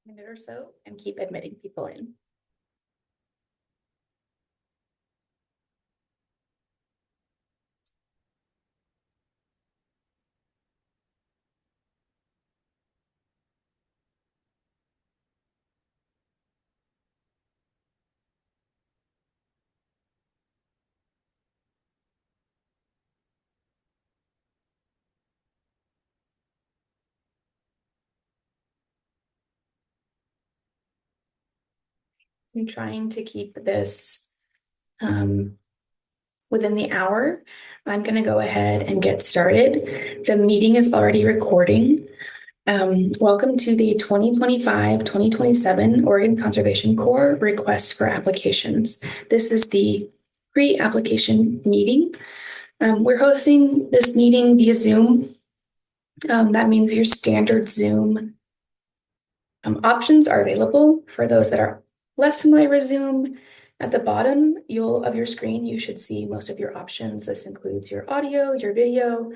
minute or so and keep admitting people in. I'm trying to keep this within the hour. I'm going to go ahead and get started. The meeting is already recording. Welcome to the 2025-2027 Oregon Conservation Corps request for applications. This is the pre-application meeting. We're hosting this meeting via Zoom. That means your standard Zoom options are available for those that are less familiar with Zoom. At the bottom of your screen, you should see most of your options. This includes your audio, your video,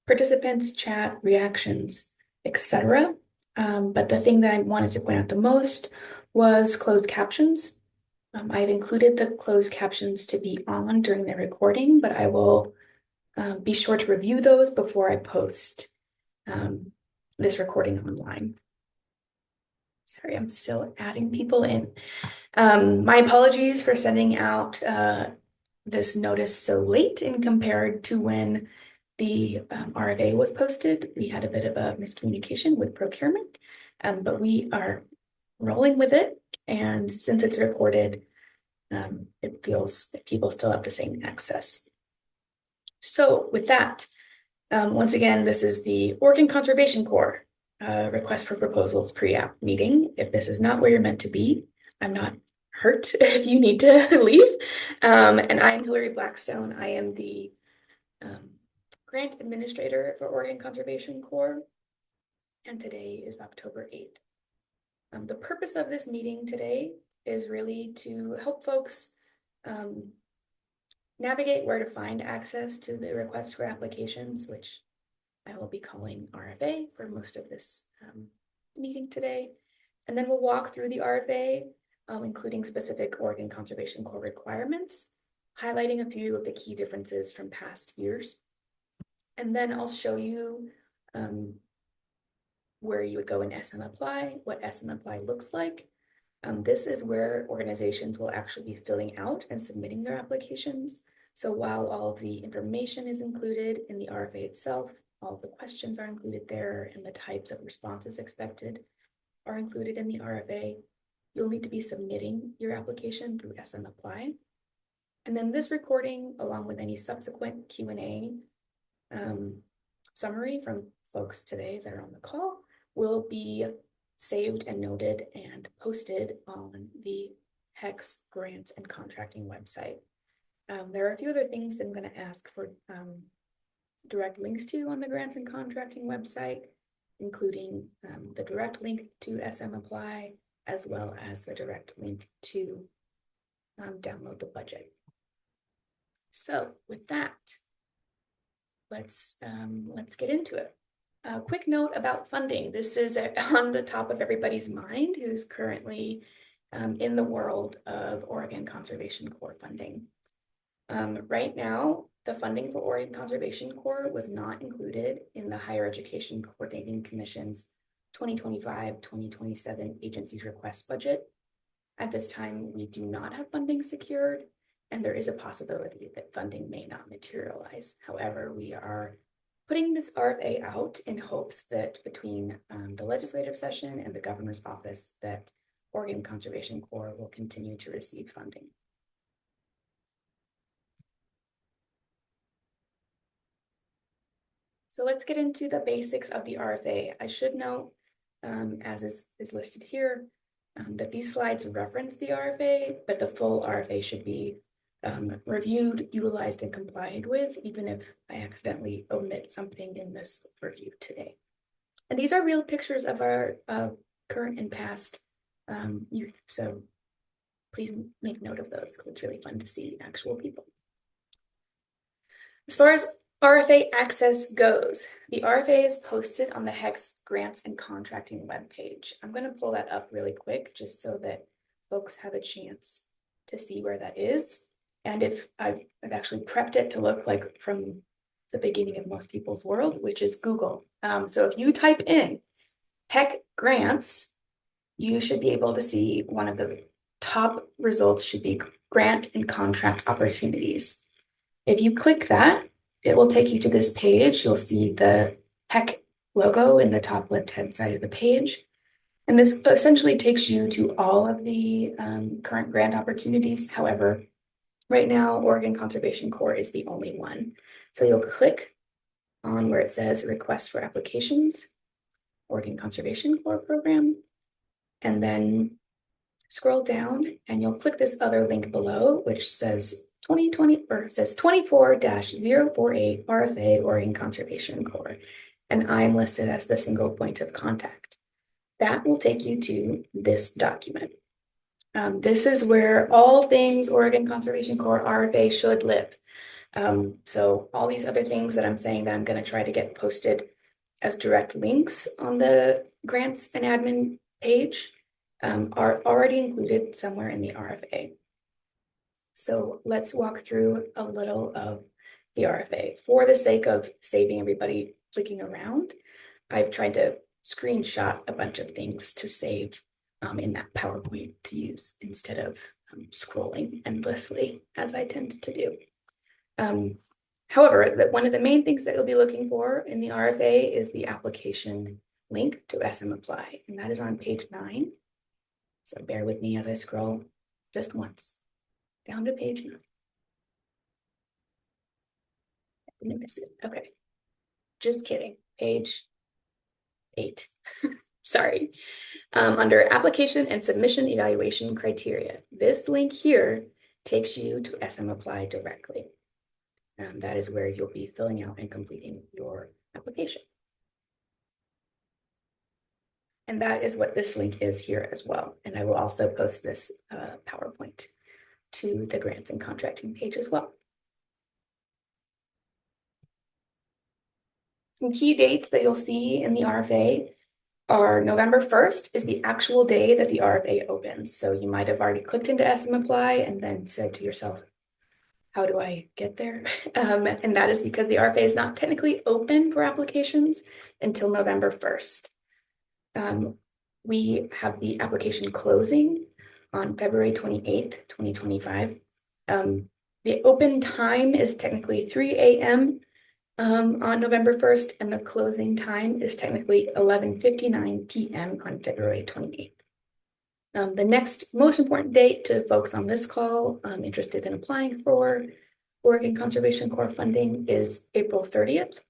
participants, chat, reactions, etc. But the thing that I wanted to point out the most was closed captions. I've included the closed captions to be on during the recording, but I will be sure to review those before I post this recording online. Sorry, I'm still adding people in. My apologies for sending out this notice so late in compared to when the RFA was posted. We had a bit of a miscommunication with procurement, but we are rolling with it. And since it's recorded, it feels that people still have the same access. So with that, once again, this is the Oregon Conservation Corps request for proposals pre-app meeting. If this is not where you're meant to be, I'm not hurt if you need to leave. And I'm Hillary Blackstone. I am the grant administrator for Oregon Conservation Corps. And today is October 8th. The purpose of this meeting today is really to help folks navigate where to find access to the request for applications, which I will be calling RFA for most of this meeting today. And then we'll walk through the RFA, including specific Oregon Conservation Corps requirements, highlighting a few of the key differences from past years. And then I'll show you where you would go in SM Apply, what SM Apply looks like. This is where organizations will actually be filling out and submitting their applications. So while all of the information is included in the RFA itself, all of the questions are included there and the types of responses expected are included in the RFA, you'll need to be submitting your application through SM Apply. And then this recording, along with any subsequent Q&A summary from folks today that are on the call, will be saved and noted and posted on the HECS grants and contracting website. There are a few other things that I'm going to ask for direct links to on the grants and contracting website, including the direct link to SM Apply, as well as the direct link to download the budget. So with that, let's get into it. A quick note about funding. This is on the top of everybody's mind who's currently in the world of Oregon Conservation Corps funding. Right now, the funding for Oregon Conservation Corps was not included in the Higher Education Coordinating Commission's 2025-2027 agency's request budget. At this time, we do not have funding secured, and there is a possibility that funding may not materialize. However, we are putting this RFA out in hopes that between the legislative session and the governor's office that Oregon Conservation Corps will continue to receive funding. So let's get into the basics of the RFA. I should note, as is listed here, that these slides reference the RFA, but the full RFA should be reviewed, utilized, and complied with, even if I accidentally omit something in this review today. And these are real pictures of our current and past youth, so please make note of those because it's really fun to see actual people. As far as RFA access goes. The RFA is posted on the HECS grants and contracting webpage. I'm going to pull that up really quick just so that folks have a chance to see where that is. And if I've actually prepped it to look like from the beginning of most people's world, which is Google. So if you type in HEC grants, you should be able to see one of the top results should be grant and contract opportunities. If you click that, it will take you to this page. You'll see the HEC logo in the top left-hand side of the page. And this essentially takes you to all of the current grant opportunities. However, right now, Oregon Conservation Corps is the only one. So you'll click on where it says Request for Applications, Oregon Conservation Corps program, and then scroll down and you'll click this other link below, which says 2020 or it says 24-048 RFA Oregon Conservation Corps. And I'm listed as the single point of contact. That will take you to this document. This is where all things Oregon Conservation Corps RFA should live. So all these other things that I'm saying that I'm going to try to get posted as direct links on the grants and admin page are already included somewhere in the RFA. So let's walk through a little of the RFA. For the sake of saving everybody clicking around, I've tried to screenshot a bunch of things to save in that PowerPoint to use instead of scrolling endlessly, as I tend to do. However, one of the main things that you'll be looking for in the RFA is the application link to SM Apply, and that is on page 9. So bear with me as I scroll just once down to page 9. I didn't miss it. Okay. Just kidding. Page 8. Sorry. Under application and submission evaluation criteria, this link here takes you to SM Apply directly. That is where you'll be filling out and completing your application. And that is what this link is here as well. And I will also post this PowerPoint to the grants and contracting page as well. Some key dates that you'll see in the RFA are November 1st is the actual day that the RFA opens. So you might have already clicked into SM Apply and then said to yourself, how do I get there? And that is because the RFA is not technically open for applications until November 1st. We have the application closing on February 28th, 2025. The open time is technically 3 a.m. On November 1st, and the closing time is technically 11:59 p.m. on February 28th. The next most important date to folks on this call interested in applying for Oregon Conservation Corps funding is April 30th.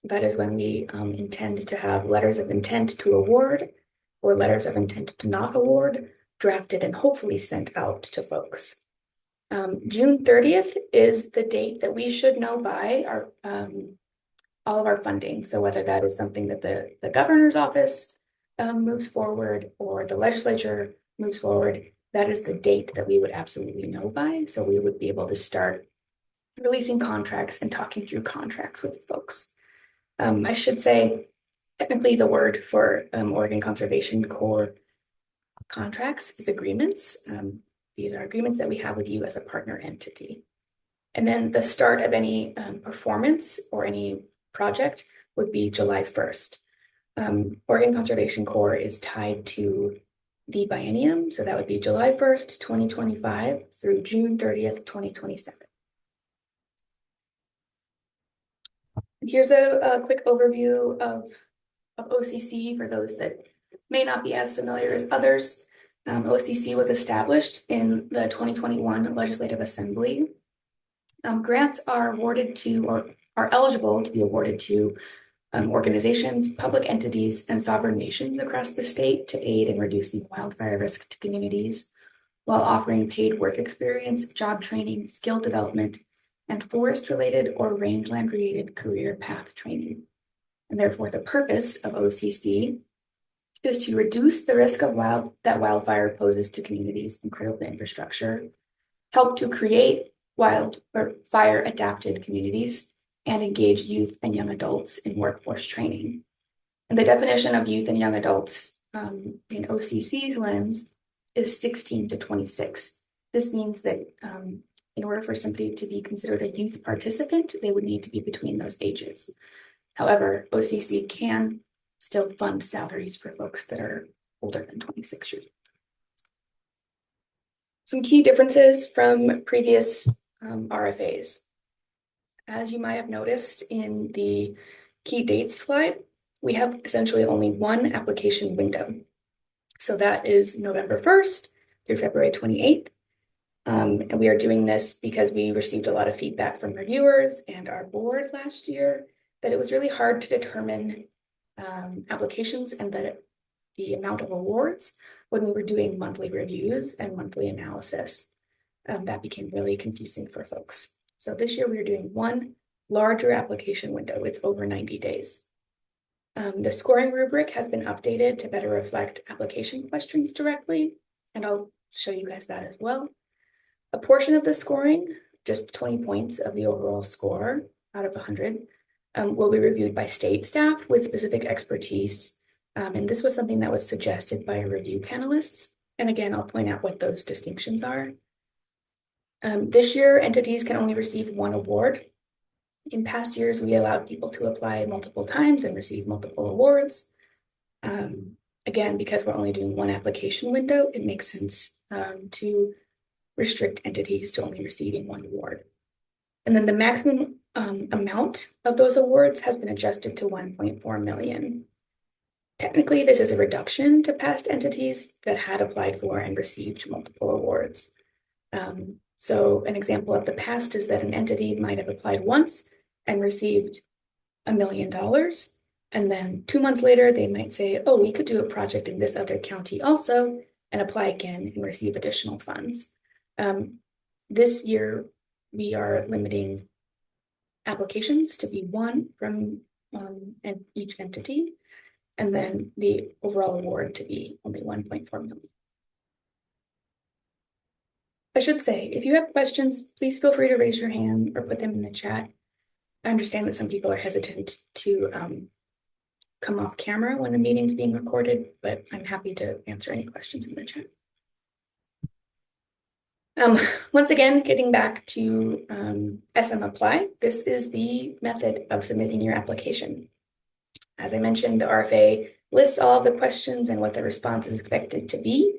That is when we intend to have letters of intent to award or letters of intent to not award drafted and hopefully sent out to folks. June 30th is the date that we should know by our all of our funding. So whether that is something that the governor's office moves forward or the legislature moves forward, that is the date that we would absolutely know by. So we would be able to start releasing contracts and talking through contracts with folks. I should say, technically the word for Oregon Conservation Corps contracts is agreements. These are agreements that we have with you as a partner entity. And then the start of any performance or any project would be July 1st. Oregon Conservation Corps is tied to the biennium, so that would be July 1st, 2025 through June 30th, 2027. Here's a quick overview of OCC for those that may not be as familiar as others. OCC was established in the 2021 Legislative Assembly. Grants are awarded to or are eligible to be awarded to organizations, public entities, and sovereign nations across the state to aid in reducing wildfire risk to communities while offering paid work experience, job training, skill development, and forest-related or rangeland-related career path training. And therefore, the purpose of OCC is to reduce the risk of that wildfire poses to communities and critical infrastructure, help to create fire-adapted communities, and engage youth and young adults in workforce training. And the definition of youth and young adults in OCC's lens is 16 to 26. This means that in order for somebody to be considered a youth participant, they would need to be between those ages. However, OCC can still fund salaries for folks that are older than 26 years old. Some key differences from previous RFAs. As you might have noticed in the key dates slide, we have essentially only one application window. So that is November 1st through February 28th. And we are doing this because we received a lot of feedback from reviewers and our board last year that it was really hard to determine applications and the amount of awards when we were doing monthly reviews and monthly analysis. That became really confusing for folks. So this year we are doing one larger application window. It's over 90 days. The scoring rubric has been updated to better reflect application questions directly, and I'll show you guys that as well. A portion of the scoring, just 20 points of the overall score out of 100, will be reviewed by state staff with specific expertise. And this was something that was suggested by review panelists. And again, I'll point out what those distinctions are. This year, entities can only receive one award. In past years, we allowed people to apply multiple times and receive multiple awards. Again, because we're only doing one application window, it makes sense to restrict entities to only receiving one award. And then the maximum amount of those awards has been adjusted to 1.4 million. Technically, this is a reduction to past entities that had applied for and received multiple awards. So an example of the past is that an entity might have applied once and received $1 million. And then 2 months later, they might say, oh, we could do a project in this other county also, and apply again and receive additional funds. This year, we are limiting applications to be one from each entity, and then the overall award to be only 1.4 million. I should say, if you have questions, please feel free to raise your hand or put them in the chat. I understand that some people are hesitant to come off camera when a meeting's being recorded, but I'm happy to answer any questions in the chat. Once again, getting back to SM Apply, this is the method of submitting your application. As I mentioned, the RFA lists all of the questions and what the response is expected to be.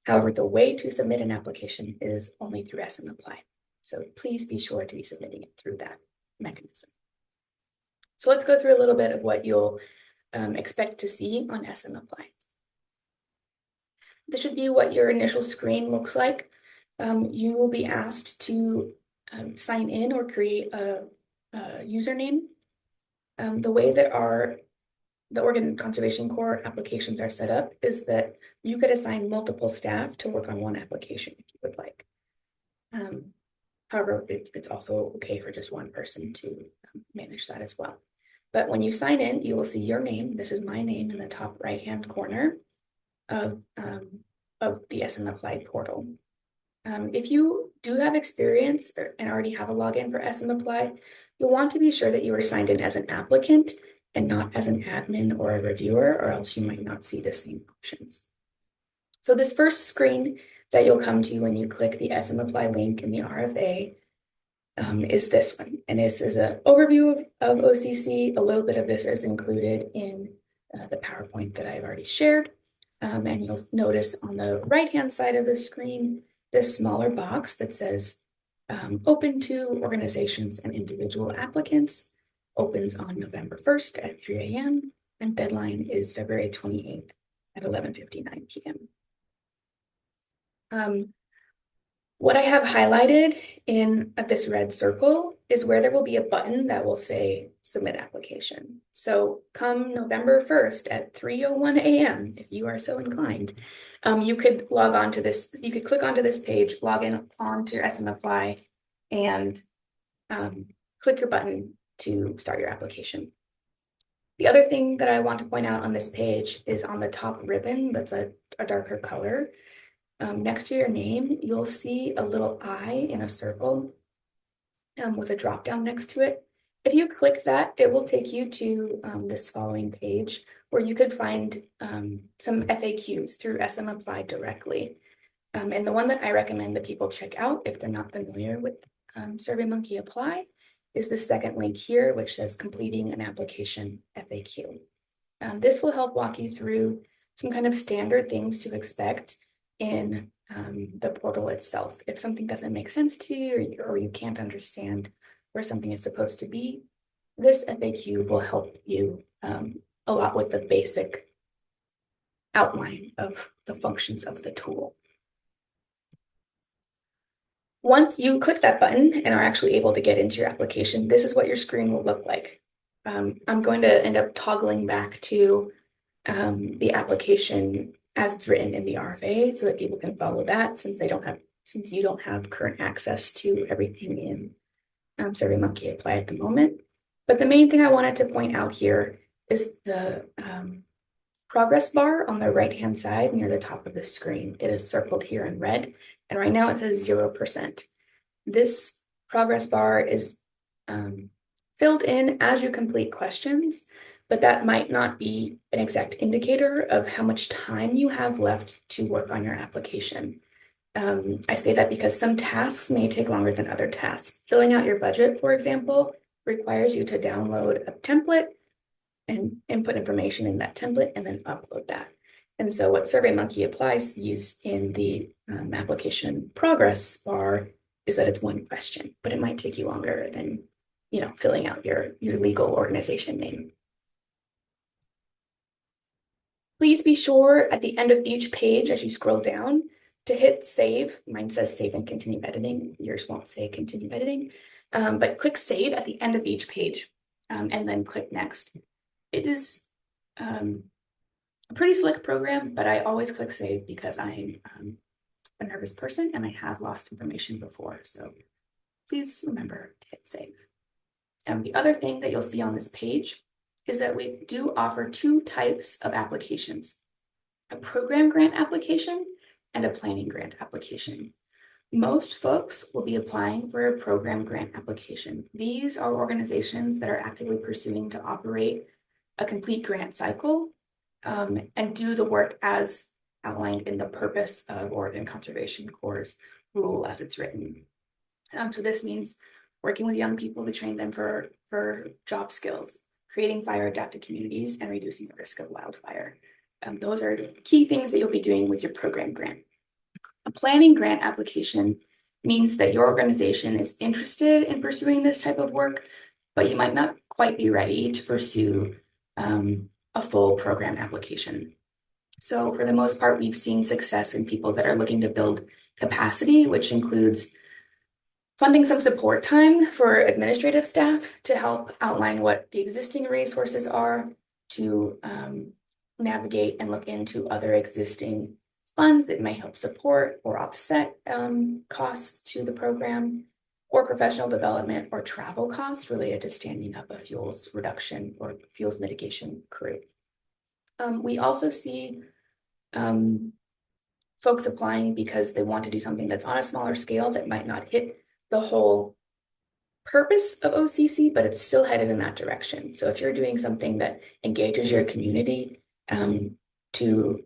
However, the way to submit an application is only through SM Apply. So please be sure to be submitting it through that mechanism. So let's go through a little bit of what you'll expect to see on SM Apply. This should be what your initial screen looks like. You will be asked to sign in or create a username. The way that the Oregon Conservation Corps applications are set up is that you could assign multiple staff to work on one application if you would like. However, it's also okay for just one person to manage that as well. But when you sign in, you will see your name. This is my name in the top right-hand corner of the SM Apply portal. If you do have experience and already have a login for SM Apply, you'll want to be sure that you are signed in as an applicant and not as an admin or a reviewer, or else you might not see the same options. So this first screen that you'll come to when you click the SM Apply link in the RFA is this one. And this is an overview of OCC. A little bit of this is included in the PowerPoint that I've already shared. And you'll notice on the right-hand side of the screen, this smaller box that says open to organizations and individual applicants opens on November 1st at 3 a.m. and deadline is February 28th at 11:59 p.m. What I have highlighted in this red circle is where there will be a button that will say submit application. So come November 1st at 3:01 a.m., if you are so inclined, you could log on to this, you could click onto this page, log in onto your SM Apply, and click your button to start your application. The other thing that I want to point out on this page is on the top ribbon, that's a darker color. Next to your name, you'll see a little eye in a circle with a drop down next to it. If you click that, it will take you to this following page where you could find some FAQs through SM Apply directly. And the one that I recommend that people check out if they're not familiar with SurveyMonkey Apply is the second link here, which says completing an application FAQ. This will help walk you through some kind of standard things to expect in the portal itself. If something doesn't make sense to you or you can't understand where something is supposed to be, this FAQ will help you a lot with the basic outline of the functions of the tool. Once you click that button and are actually able to get into your application, this is what your screen will look like. I'm going to end up toggling back to the application as it's written in the RFA so that people can follow that since you don't have current access to everything in SurveyMonkey Apply at the moment. But the main thing I wanted to point out here is the progress bar on the right-hand side near the top of the screen. It is circled here in red, and right now it says 0%. This progress bar is filled in as you complete questions, but that might not be an exact indicator of how much time you have left to work on your application. I say that because some tasks may take longer than other tasks. Filling out your budget, for example, requires you to download a template and input information in that template and then upload that. And so what SurveyMonkey Apply sees in the application progress bar is that it's one question, but it might take you longer than, filling out your legal organization name. Please be sure at the end of each page as you scroll down to hit save. Mine says save and continue editing. Yours won't say continue editing, but click save at the end of each page and then click next. It is a pretty slick program, but I always click save because I'm a nervous person and I have lost information before. So please remember to hit save. The other thing that you'll see on this page is that we do offer two types of applications, a program grant application and a planning grant application. Most folks will be applying for a program grant application. These are organizations that are actively pursuing to operate a complete grant cycle and do the work as outlined in the purpose of Oregon Conservation Corps' rule as it's written. So this means working with young people to train them for job skills, creating fire-adapted communities, and reducing the risk of wildfire. Those are key things that you'll be doing with your program grant. A planning grant application means that your organization is interested in pursuing this type of work, but you might not quite be ready to pursue a full program application. So for the most part, we've seen success in people that are looking to build capacity, which includes funding some support time for administrative staff to help outline what the existing resources are, to navigate and look into other existing funds that may help support or offset costs to the program, or professional development or travel costs related to standing up a fuels reduction or fuels mitigation crew. We also see folks applying because they want to do something that's on a smaller scale that might not hit the whole purpose of OCC, but it's still headed in that direction. So if you're doing something that engages your community to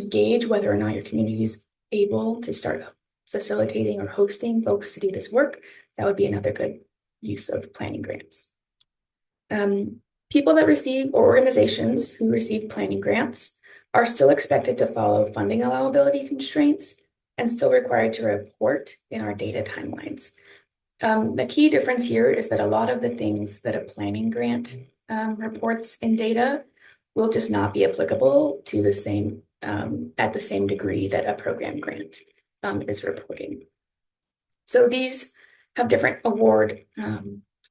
gauge whether or not your community is able to start facilitating or hosting folks to do this work, that would be another good use of planning grants. People that receive, or organizations who receive planning grants, are still expected to follow funding allowability constraints and still required to report in our data timelines. The key difference here is that a lot of the things that a planning grant reports in data will just not be applicable to the same at the same degree that a program grant is reporting. So these have different award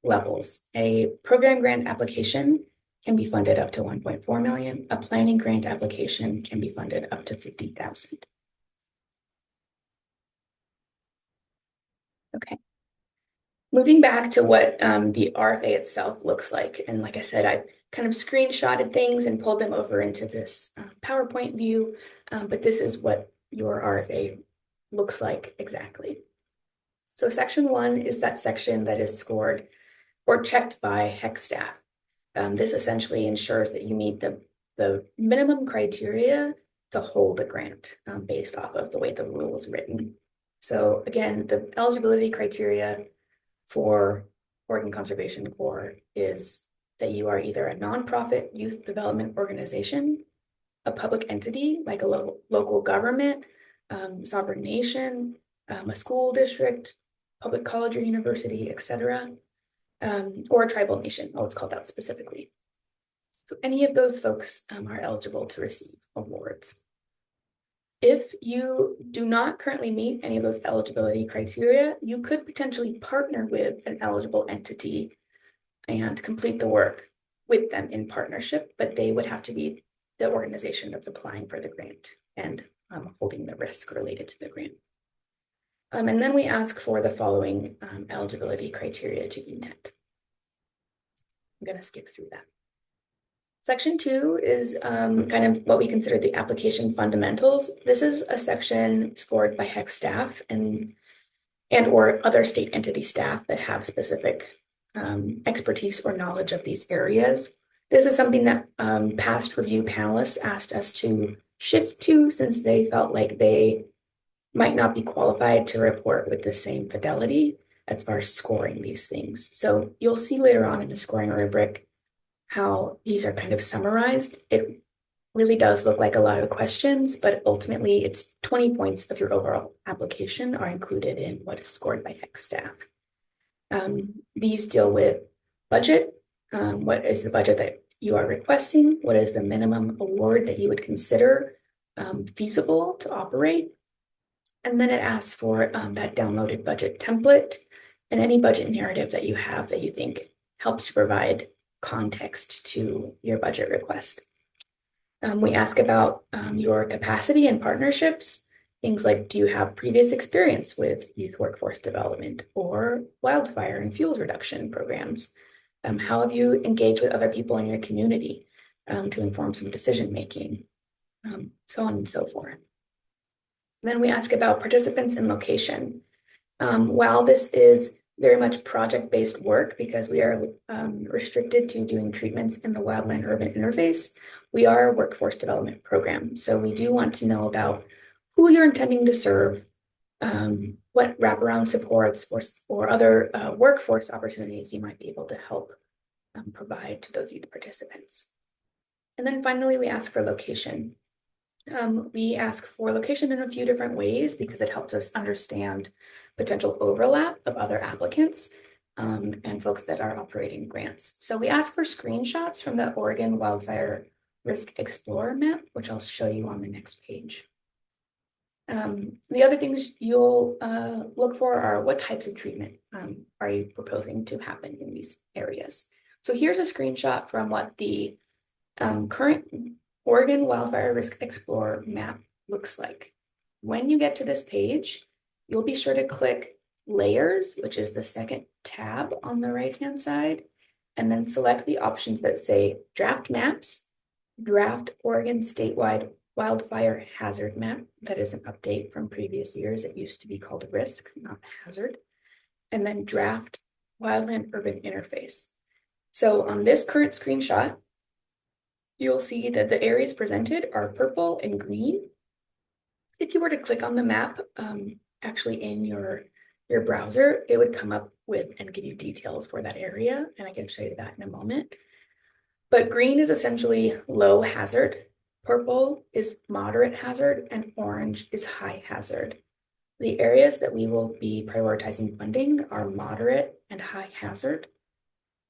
levels. A program grant application can be funded up to 1.4 million. A planning grant application can be funded up to 50,000. Okay. Moving back to what the RFA itself looks like, and like I said, I kind of screenshotted things and pulled them over into this PowerPoint view, but this is what your RFA looks like exactly. So section 1 is that section that is scored or checked by HEC staff. This essentially ensures that you meet the minimum criteria to hold a grant based off of the way the rule is written. So again, the eligibility criteria for Oregon Conservation Corps is that you are either a nonprofit youth development organization, a public entity like a local government, sovereign nation, a school district, public college or university, etc., or a tribal nation. Oh, it's called out specifically. So any of those folks are eligible to receive awards. If you do not currently meet any of those eligibility criteria, you could potentially partner with an eligible entity and complete the work with them in partnership, but they would have to be the organization that's applying for the grant and holding the risk related to the grant. And then we ask for the following eligibility criteria to be met. I'm going to skip through that. Section 2 is kind of what we consider the application fundamentals. This is a section scored by HEC staff and or other state entity staff that have specific expertise or knowledge of these areas. This is something that past review panelists asked us to shift to since they felt like they might not be qualified to report with the same fidelity as far as scoring these things. So you'll see later on in the scoring rubric how these are kind of summarized. It really does look like a lot of questions, but ultimately it's 20 points of your overall application are included in what is scored by HEC staff. These deal with budget. What is the budget that you are requesting? What is the minimum award that you would consider feasible to operate? And then it asks for that downloaded budget template and any budget narrative that you have that you think helps to provide context to your budget request. We ask about your capacity and partnerships, things like, do you have previous experience with youth workforce development or wildfire and fuels reduction programs? How have you engaged with other people in your community to inform some decision making, so on and so forth. And then we ask about participants and location. While this is very much project-based work because we are restricted to doing treatments in the wildland-urban interface, we are a workforce development program. So we do want to know about who you're intending to serve, what wraparound supports or other workforce opportunities you might be able to help provide to those youth participants. And then finally, we ask for location. We ask for location in a few different ways because it helps us understand potential overlap of other applicants and folks that are operating grants. So we ask for screenshots from the Oregon Wildfire Risk Explorer map, which I'll show you on the next page. The other things you'll look for are what types of treatment are you proposing to happen in these areas. So here's a screenshot from what the current Oregon Wildfire Risk Explorer map looks like. When you get to this page, you'll be sure to click Layers, which is the second tab on the right-hand side, and then select the options that say Draft Maps, Draft Oregon Statewide Wildfire Hazard Map. That is an update from previous years. It used to be called Risk, not Hazard. And then Draft Wildland Urban Interface. So on this current screenshot, you'll see that the areas presented are purple and green. If you were to click on the map, actually in your browser, it would come up with and give you details for that area, and I can show you that in a moment. But green is essentially low hazard, purple is moderate hazard, and orange is high hazard. The areas that we will be prioritizing funding are moderate and high hazard.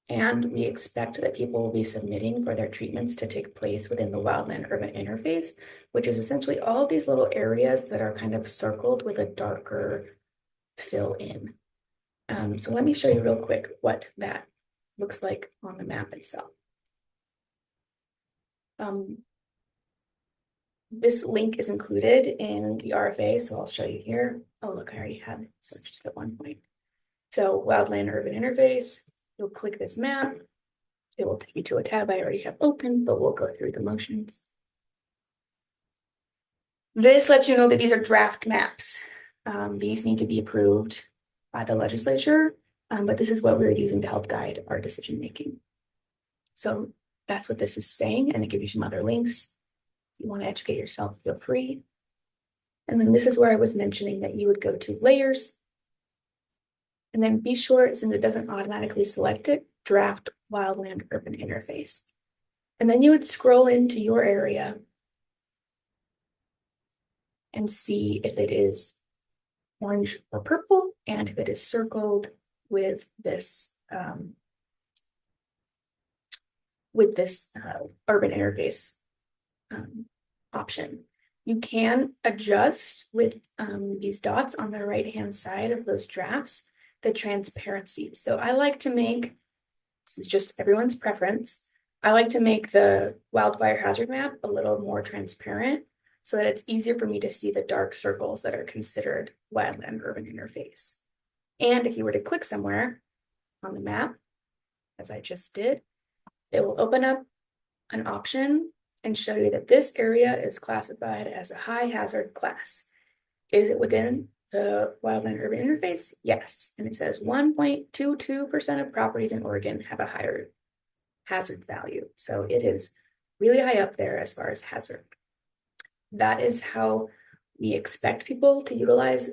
And we expect that people will be submitting for their treatments to take place within the wildland urban interface, which is essentially all these little areas that are kind of circled with a darker fill in. So let me show you real quick what that looks like on the map itself. This link is included in the RFA, so I'll show you here. Oh, look, I already had searched at one point. So wildland urban interface. You'll click this map. It will take you to a tab I already have open, but we'll go through the motions. This lets you know that these are draft maps. These need to be approved by the legislature but this is what we're using to help guide our decision making. So that's what this is saying, and it gives you some other links. If you want to educate yourself, feel free. And then this is where I was mentioning that you would go to layers, and then be sure, since it doesn't automatically select it, draft wildland urban interface. And then you would scroll into your area and see if it is orange or purple, and if it is circled with this urban interface option. You can adjust with these dots on the right-hand side of those drafts, the transparency. So I like to make, this is just everyone's preference, I like to make the wildfire hazard map a little more transparent so that it's easier for me to see the dark circles that are considered wildland urban interface. And if you were to click somewhere on the map, as I just did, it will open up an option and show you that this area is classified as a high hazard class. Is it within the wildland urban interface? Yes. And it says 1.22% of properties in Oregon have a higher hazard value. So it is really high up there as far as hazard. That is how we expect people to utilize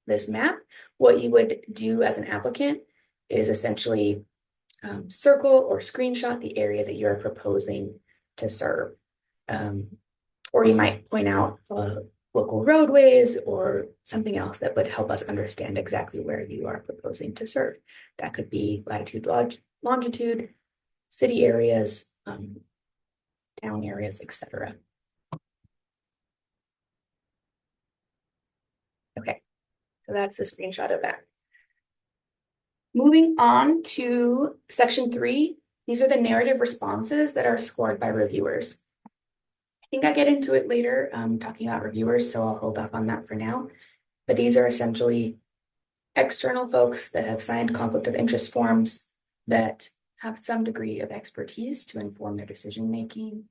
this map. What you would do as an applicant is essentially circle or screenshot the area that you're proposing to serve. Or you might point out local roadways or something else that would help us understand exactly where you are proposing to serve. That could be latitude, longitude, city areas, town areas, etc. Okay, so that's the screenshot of that. Moving on to section 3, these are the narrative responses that are scored by reviewers. I think I get into it later, talking about reviewers, so I'll hold off on that for now. But these are essentially external folks that have signed conflict of interest forms that have some degree of expertise to inform their decision-making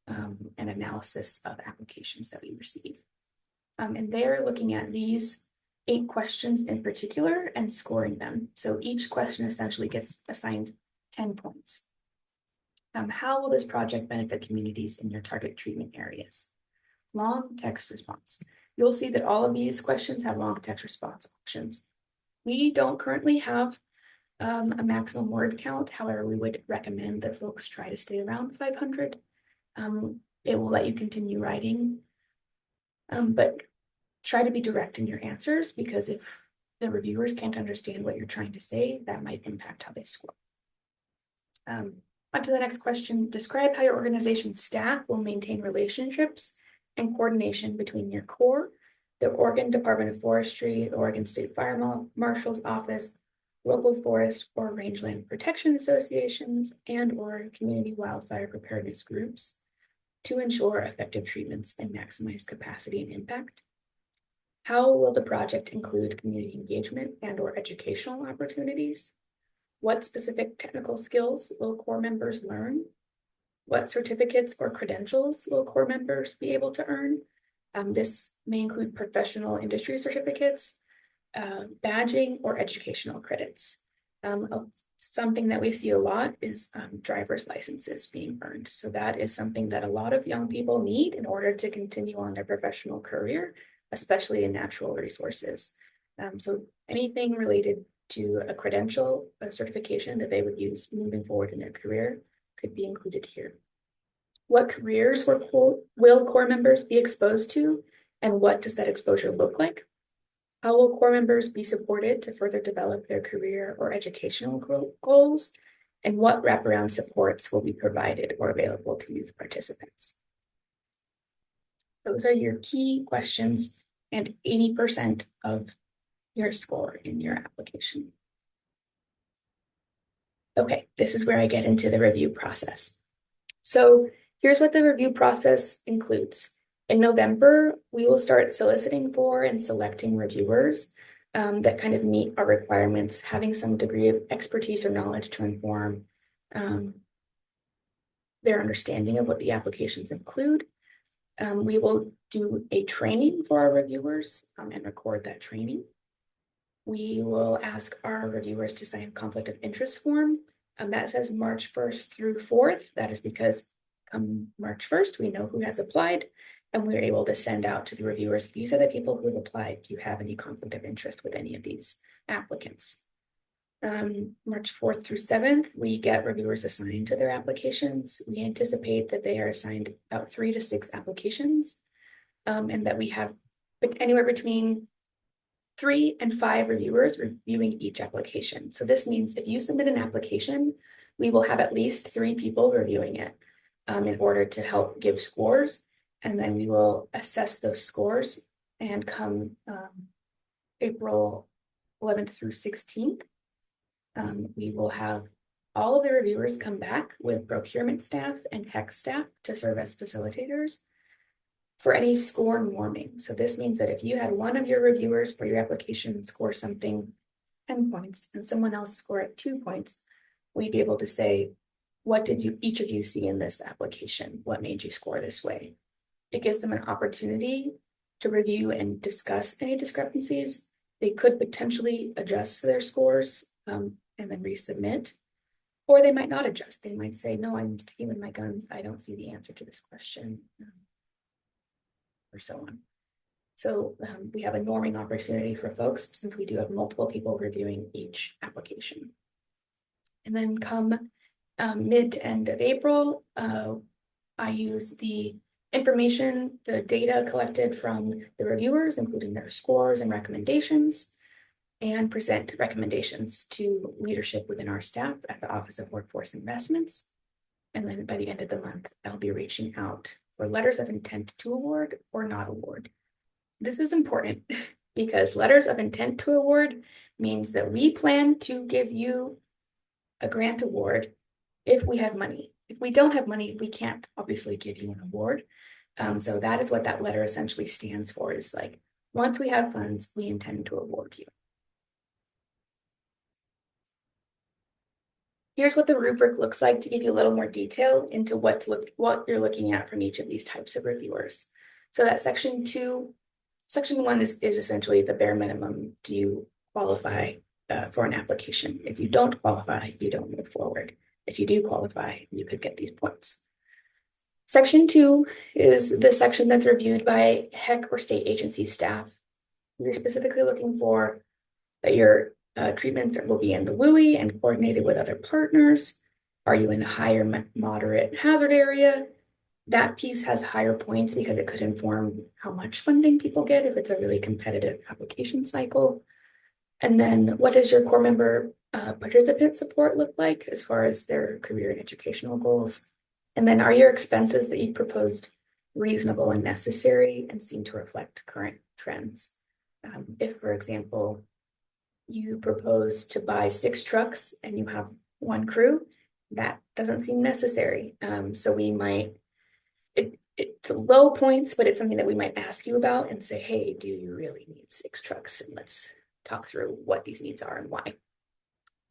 and analysis of applications that we receive. And they're looking at these 8 questions in particular and scoring them. So each question essentially gets assigned 10 points. How will this project benefit communities in your target treatment areas? Long text response. You'll see that all of these questions have long text response options. We don't currently have a maximum word count. However, we would recommend that folks try to stay around 500. It will let you continue writing, but try to be direct in your answers, because if the reviewers can't understand what you're trying to say, that might impact how they score. On to the next question. Describe how your organization's staff will maintain relationships and coordination between your core, the Oregon Department of Forestry, the Oregon State Fire Marshal's Office, local forest or rangeland protection associations, and/or community wildfire preparedness groups to ensure effective treatments and maximize capacity and impact. How will the project include community engagement and/or educational opportunities? What specific technical skills will core members learn? What certificates or credentials will core members be able to earn? This may include professional industry certificates, badging, or educational credits. Something that we see a lot is driver's licenses being earned. So that is something that a lot of young people need in order to continue on their professional career, especially in natural resources. So anything related to a credential, a certification that they would use moving forward in their career could be included here. What careers will core members be exposed to, and what does that exposure look like? How will core members be supported to further develop their career or educational goals? And what wraparound supports will be provided or available to youth participants? Those are your key questions and 80% of your score in your application. Okay, this is where I get into the review process. So here's what the review process includes. In November, we will start soliciting for and selecting reviewers that kind of meet our requirements, having some degree of expertise or knowledge to inform their understanding of what the applications include. We will do a training for our reviewers and record that training. we will ask our reviewers to sign a conflict of interest form. That says March 1st through 4th. That is because come March 1st, we know who has applied, and we're able to send out to the reviewers, these are the people who have applied. Do you have any conflict of interest with any of these applicants? March 4th through 7th, we get reviewers assigned to their applications. We anticipate that they are assigned about 3 to 6 applications, and that we have anywhere between 3 and 5 reviewers reviewing each application. So this means if you submit an application, we will have at least 3 people reviewing it in order to help give scores. And then we will assess those scores, and come April 11th through 16th, we will have all of the reviewers come back with procurement staff and HEC staff to serve as facilitators for any score norming. So this means that if you had one of your reviewers for your application score something 10 points and someone else score it 2 points, we'd be able to say, what did each of you see in this application? What made you score this way? It gives them an opportunity to review and discuss any discrepancies. They could potentially adjust their scores and then resubmit, or they might not adjust. They might say, no, I'm sticking with my guns. I don't see the answer to this question, or so on. So we have a norming opportunity for folks since we do have multiple people reviewing each application. And then come mid to end of April, I use the information, the data collected from the reviewers, including their scores and recommendations, and present recommendations to leadership within our staff at the Office of Workforce Investments. And then by the end of the month, I'll be reaching out for letters of intent to award or not award. This is important because letters of intent to award means that we plan to give you a grant award if we have money. If we don't have money, we can't obviously give you an award. So that is what that letter essentially stands for, is like, once we have funds, we intend to award you. Here's what the rubric looks like to give you a little more detail into what you're looking at from each of these types of reviewers. So that section 1 is essentially the bare minimum. Do you qualify for an application? If you don't qualify, you don't move forward. If you do qualify, you could get these points. Section 2 is the section that's reviewed by HEC or state agency staff. You're specifically looking for that your treatments will be in the WUI and coordinated with other partners. Are you in a higher moderate hazard area? That piece has higher points because it could inform how much funding people get if it's a really competitive application cycle. And then what does your core member participant support look like as far as their career and educational goals? And then are your expenses that you proposed reasonable and necessary and seem to reflect current trends? If, for example, you propose to buy 6 trucks and you have 1 crew, that doesn't seem necessary. So we might, it's low points, but it's something that we might ask you about and say, hey, do you really need 6 trucks? And let's talk through what these needs are and why.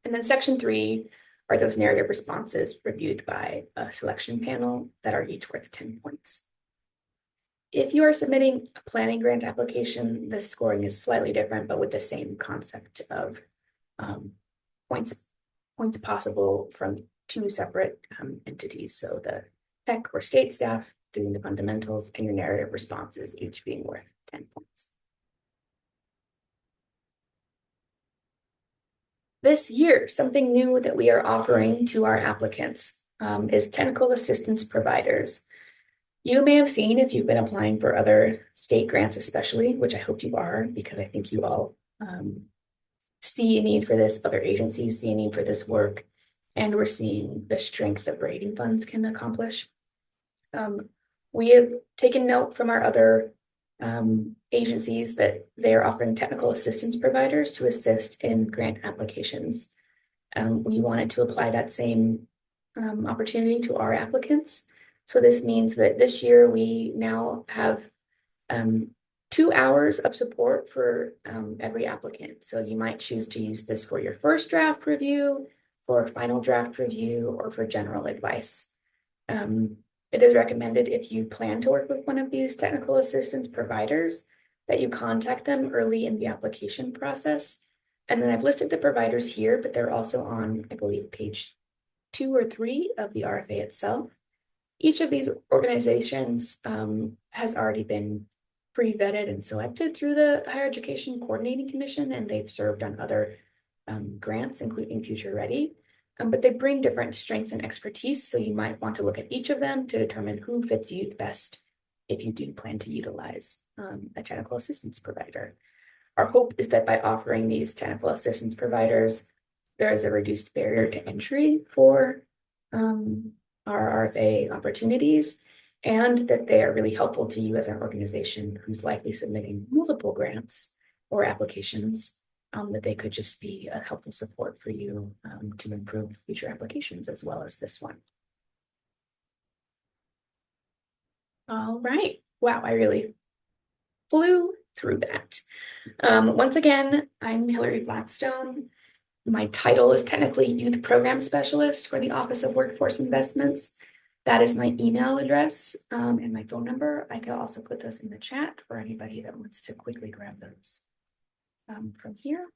And then section 3 are those narrative responses reviewed by a selection panel that are each worth 10 points. If you are submitting a planning grant application, the scoring is slightly different, but with the same concept of points possible from 2 separate entities. So the HEC or state staff doing the fundamentals and your narrative responses each being worth 10 points. This year, something new that we are offering to our applicants is technical assistance providers. You may have seen, if you've been applying for other state grants especially, which I hope you are, because I think you all see a need for this, other agencies see a need for this work, and we're seeing the strength that braiding funds can accomplish. We have taken note from our other agencies that they are offering technical assistance providers to assist in grant applications. We wanted to apply that same opportunity to our applicants. So this means that this year we now have 2 hours of support for every applicant. So you might choose to use this for your first draft review, for final draft review, or for general advice. It is recommended if you plan to work with one of these technical assistance providers that you contact them early in the application process And then I've listed the providers here, but they're also on, I believe, page 2 or 3 of the RFA itself. Each of these organizations has already been pre-vetted and selected through the Higher Education Coordinating Commission, and they've served on other grants, including Future Ready. But they bring different strengths and expertise, so you might want to look at each of them to determine who fits you best if you do plan to utilize a technical assistance provider. Our hope is that by offering these technical assistance providers, there is a reduced barrier to entry for our RFA opportunities, and that they are really helpful to you as an organization who's likely submitting multiple grants or applications, that they could just be a helpful support for you to improve future applications as well as this one. All right. Wow, I really flew through that. Once again, I'm Hillary Blackstone. My title is technically Youth Program Specialist for the Office of Workforce Investments. That is my email address and my phone number. I can also put those in the chat for anybody that wants to quickly grab those from here.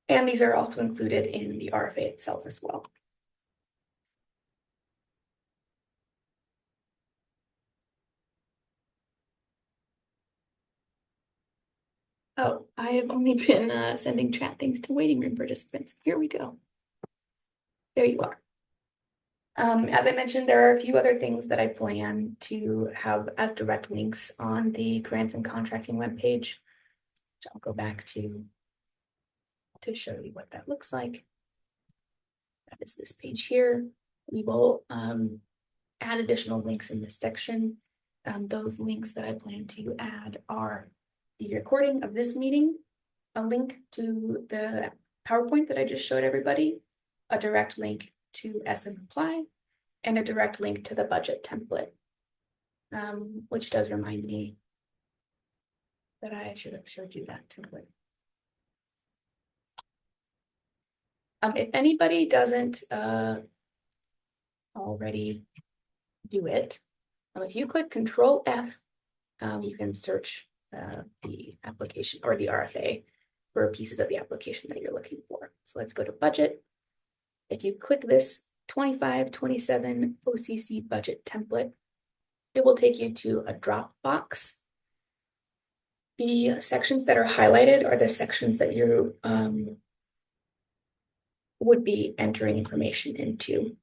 And these are also included in the RFA itself as well. Oh, I have only been sending chat things to waiting room participants. Here we go. There you are. As I mentioned, there are a few other things that I plan to have as direct links on the grants and contracting webpage, which I'll go back to show you what that looks like. That is this page here. We will add additional links in this section. Those links that I plan to add are the recording of this meeting, a link to the PowerPoint that I just showed everybody, a direct link to SM Apply, and a direct link to the budget template, which does remind me that I should have showed you that template. If anybody doesn't already do it, if you click Control F, you can search the application or the RFA for pieces of the application that you're looking for. So let's go to budget. If you click this 25-27 OCC budget template, it will take you to a drop box. The sections that are highlighted are the sections that you would be entering information into.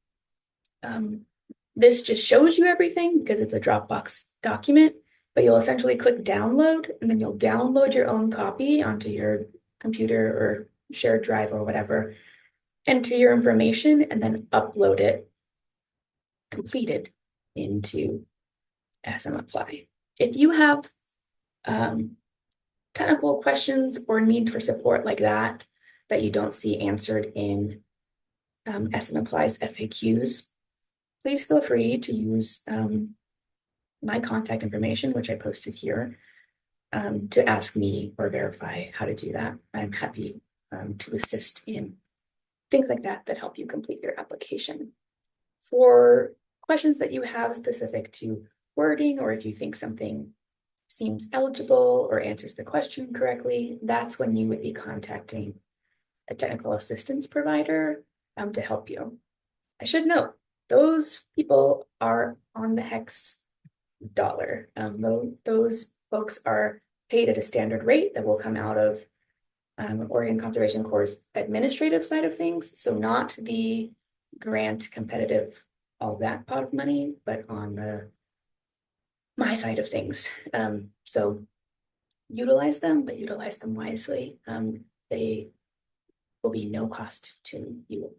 This just shows you everything because it's a Dropbox document, but you'll essentially click download and then you'll download your own copy onto your computer or shared drive or whatever, enter your information and then upload it completed into SM Apply. If you have technical questions or need for support like that you don't see answered in SM Apply's FAQs, please feel free to use my contact information, which I posted here, to ask me or verify how to do that. I'm happy to assist in things like that help you complete your application. For questions that you have specific to wording, or if you think something seems eligible or answers the question correctly, that's when you would be contacting a technical assistance provider to help you. I should note, those people are on the HECS dollar. Those folks are paid at a standard rate that will come out of Oregon Conservation Corps' administrative side of things. So not the grant competitive, all that pot of money, but on my side of things. So utilize them, but utilize them wisely. They will be no cost to you.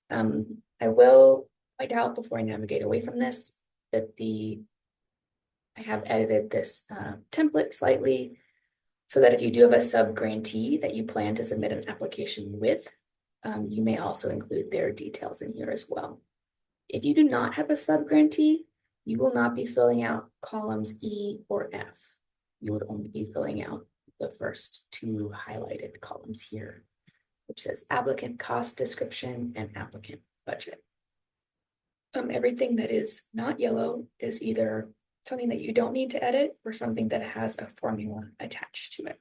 I will point out before I navigate away from this that I have edited this template slightly so that if you do have a sub-grantee that you plan to submit an application with, you may also include their details in here as well. If you do not have a sub-grantee, you will not be filling out columns E or F. You would only be filling out the first two highlighted columns here, which says applicant cost description and applicant budget. Everything that is not yellow is either something that you don't need to edit or something that has a formula attached to it.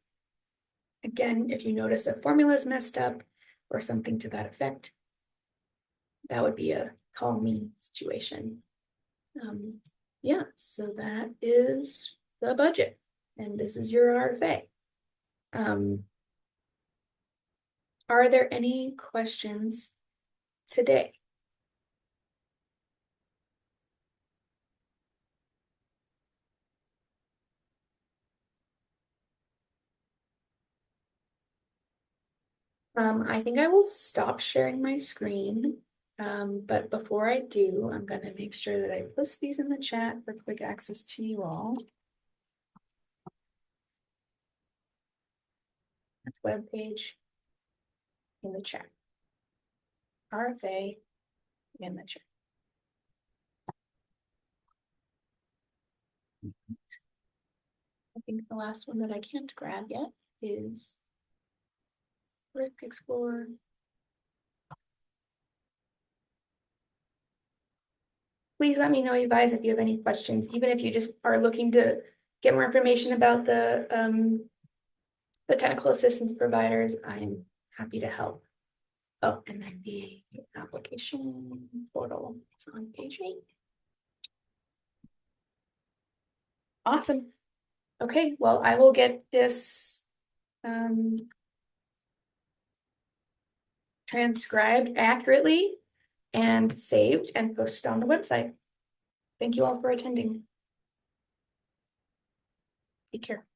Again, if you notice a formula is messed up or something to that effect, that would be a call me situation. Yeah, so that is the budget, and this is your RFA. Are there any questions today? I think I will stop sharing my screen. But before I do, I'm gonna make sure that I post these in the chat for quick access to you all. That's webpage in the chat. RFA in the chat. I think the last one that I can't grab yet is Risk Explorer. Please let me know, you guys, if you have any questions, even if you just are looking to get more information about the technical assistance providers. I'm happy to help. Oh, and then the application portal is on page 8. Awesome. Okay, well, I will get this transcribed accurately and saved and posted on the website. Thank you all for attending. Take care.